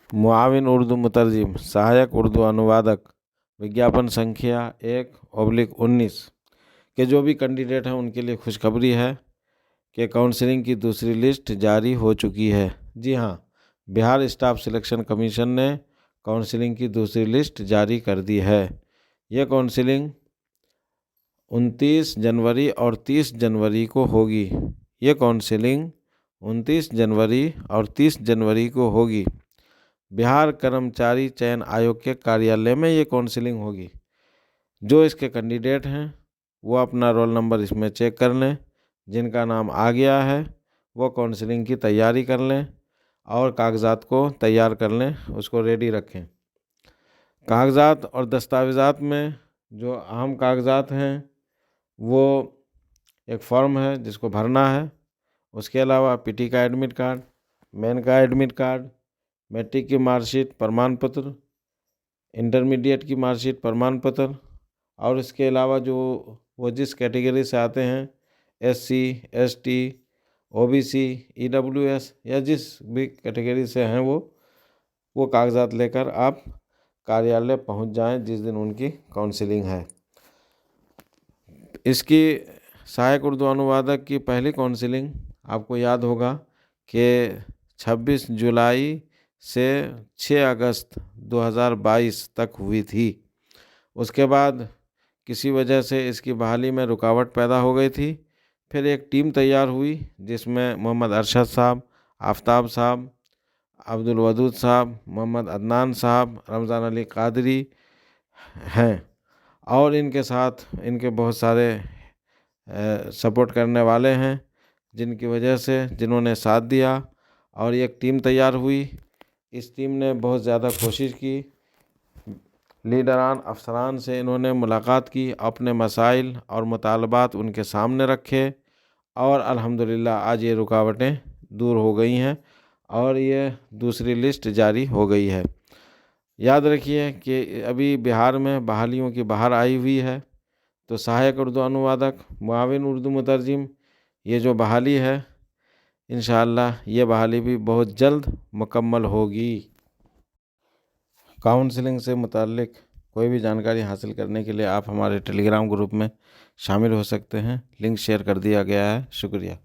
मुआविन उर्दू मुतरजिम, सहायक उर्दू अनुवादक, विज्ञापन संख्या 1/19 के जो भी कैंडिडेट हैं उनके लिए खुशखबरी है कि काउंसलिंग की दूसरी लिस्ट जारी हो चुकी है। जी हाँ, बिहार स्टाफ सिलेक्शन कमीशन ने काउंसलिंग की दूसरी लिस्ट जारी कर दी है। ये काउंसलिंग 29 जनवरी और 30 जनवरी को होगी। ये काउंसलिंग 29 जनवरी और 30 जनवरी को होगी। बिहार कर्मचारी चयन आयोग के कार्यालय में ये काउंसलिंग होगी। जो इसके कैंडिडेट हैं वो अपना रोल नंबर इसमें चेक कर लें। जिनका नाम आ गया है वो काउंसलिंग की तैयारी कर लें और कागज़ात को तैयार कर लें, उसको रेडी रखें। कागज़ात और दस्तावेज़ात में जो अहम कागज़ात हैं वो एक फॉर्म है जिसको भरना है। उसके अलावा पीटी का एडमिट कार्ड, मेन का एडमिट कार्ड, मैट्रिक की मार्कशीट प्रमाण पत्र, इंटरमीडिएट की मार्कशीट प्रमाण पत्र और इसके अलावा जो वो जिस कैटेगरी से आते हैं SC, ST, OBC, EWS या जिस भी कैटेगरी से हैं वो कागज़ात लेकर आप कार्यालय पहुंच जाएं जिस दिन उनकी काउंसलिंग है। इसकी सहायक उर्दू अनुवादक की पहली काउंसलिंग आपको याद होगा कि 26 जुलाई से 6 अगस्त 2022 तक हुई थी। उसके बाद किसी वजह से इसकी बहाली में रुकावट पैदा हो गई थी। फिर एक टीम तैयार हुई जिसमें मोहम्मद अरशद साहब, आफ्ताब साहब, अब्दुल वदूद साहब, मोहम्मद अदनान साहब, रमज़ान अली कादरी हैं और इनके साथ इनके बहुत सारे सपोर्ट करने वाले हैं जिनकी वजह से जिन्होंने साथ दिया और एक टीम तैयार हुई। इस टीम ने बहुत ज़्यादा कोशिश की, लीडरान अफसरान से इन्होंने मुलाकात की, अपने मसाइल और मुतालबात उनके सामने रखे और अल्हम्दुलिल्लाह आज ये रुकावटें दूर हो गई हैं और ये दूसरी लिस्ट जारी हो गई है। याद रखिए कि अभी बिहार में बहालियों की बहार आई हुई है, तो सहायक उर्दू अनुवादक, मुआविन उर्दू मुतरजिम, ये जो बहाली है इंशाअल्लाह ये बहाली भी बहुत जल्द मुकम्मल होगी। काउंसलिंग से मुताल्लिक कोई भी जानकारी हासिल करने के लिए आप हमारे टेलीग्राम ग्रुप में शामिल हो सकते हैं। लिंक शेयर कर दिया गया है। शुक्रिया।